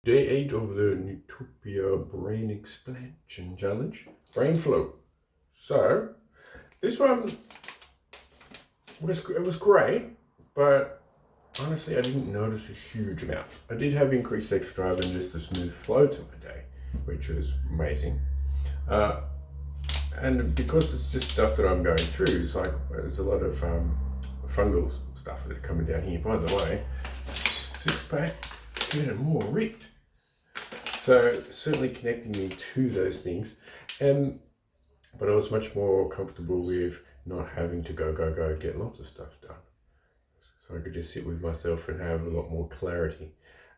Day 8 of the Nootopia Brain Explansion Challenge, Brain Flow. So, this one was great, but honestly I didn't notice a huge amount. I did have increased sex drive and just a smooth flow to my day, which was amazing. And because it's just stuff that I'm going through, it's like there's a lot of fungal stuff that are coming down here. By the way, six pack, getting more ripped. So certainly connecting me to those things, but I was much more comfortable with not having to go, get lots of stuff done. So I could just sit with myself and have a lot more clarity.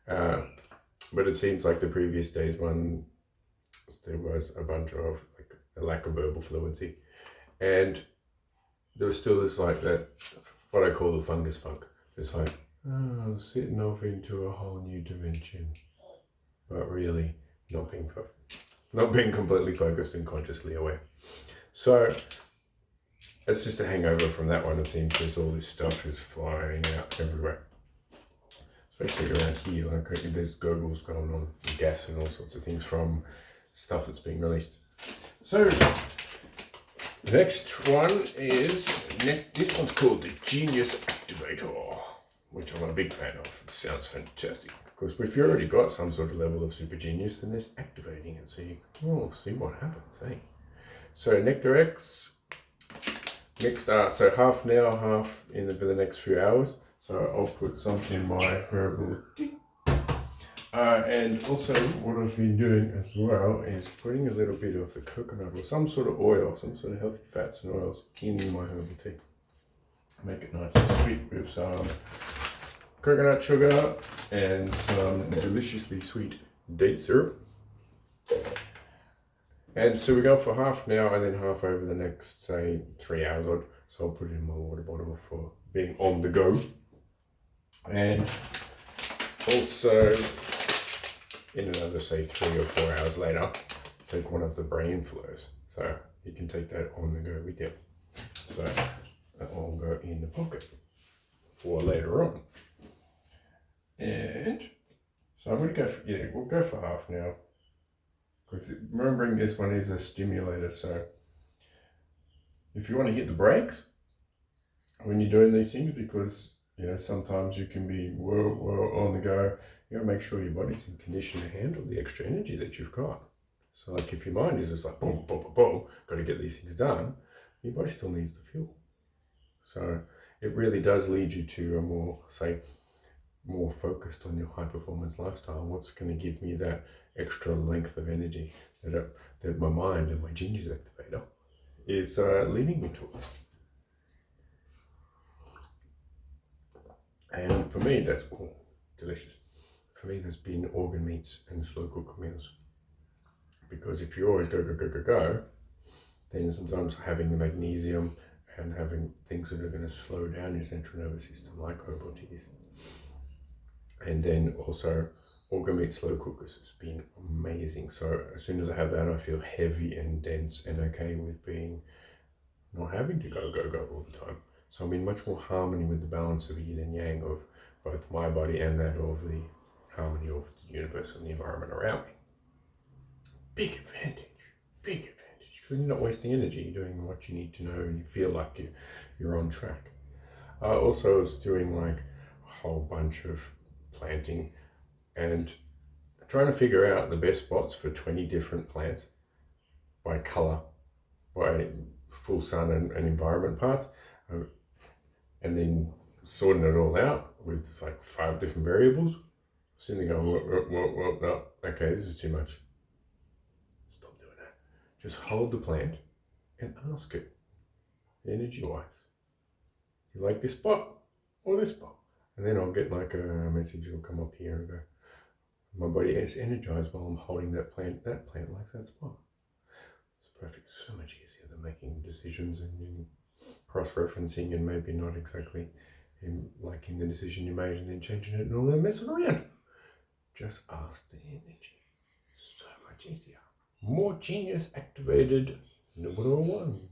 But it seems like the previous days one, there was a bunch of like a lack of verbal fluency, and there was still this like that, what I call the fungus funk. It's like, oh, sitting off into a whole new dimension. But really not being completely focused and consciously aware. So it's just a hangover from that one. It seems there's all this stuff is flying out everywhere, especially around here. Like there's gurgles going on, and gas and all sorts of things from stuff that's being released. So the next one is, this one's called the Genius Activator, which I'm a big fan of. It sounds fantastic. Of course, if you already got some sort of level of super genius, then there's activating it. So see what happens, eh? So Nectar X, next, so half now, half for the next few hours. So I'll put some in my herbal tea. And also what I've been doing as well is putting a little bit of the coconut or some sort of oil, some sort of healthy fats and oils in my herbal tea. Make it nice and sweet with some coconut sugar and some deliciously sweet date syrup. And so we go for half now and then half over the next, say, 3 hours odd. So I'll put it in my water bottle for being on the go. And also in another, say, 3 or 4 hours later, take one of the brain flows. So you can take that on the go with you. So that will go in the pocket for later on. And so I'm going to go for, we'll go for half now, because remembering this one is a stimulator. So if you want to hit the brakes when you're doing these things, because sometimes you can be well on the go, you got to make sure your body's in condition to handle the extra energy that you've got. So like if your mind is just like boom, boom, boom, boom, got to get these things done, your body still needs the fuel. So it really does lead you to a more focused on your high performance lifestyle. What's going to give me that extra length of energy that my mind and my genius activator is leading me towards. And for me, that's delicious. For me, there's been organ meats and slow cooked meals. Because if you always go, then sometimes having the magnesium and having things that are going to slow down your central nervous system, like herbal teas. And then also organ meat slow cookers has been amazing. So as soon as I have that, I feel heavy and dense and okay with not having to go all the time. So I'm in much more harmony with the balance of yin and yang of both my body and that of the harmony of the universe and the environment around me. Big advantage, because you're not wasting energy. You're doing what you need to know and you feel like you're on track. Also, I was doing like a whole bunch of planting and trying to figure out the best spots for 20 different plants by color, by full sun and environment parts, and then sorting it all out with like 5 different variables. Sitting there going, no, okay, this is too much. Stop doing that. Just hold the plant and ask it, energy wise, you like this spot or this spot? And then I'll get like a message will come up here and go, my body is energized while I'm holding that plant likes that spot. It's perfect, so much easier than making decisions and cross-referencing and maybe not exactly liking the decision you made and then changing it and all that messing around. Just ask the energy. So much easier. More genius activated number 1.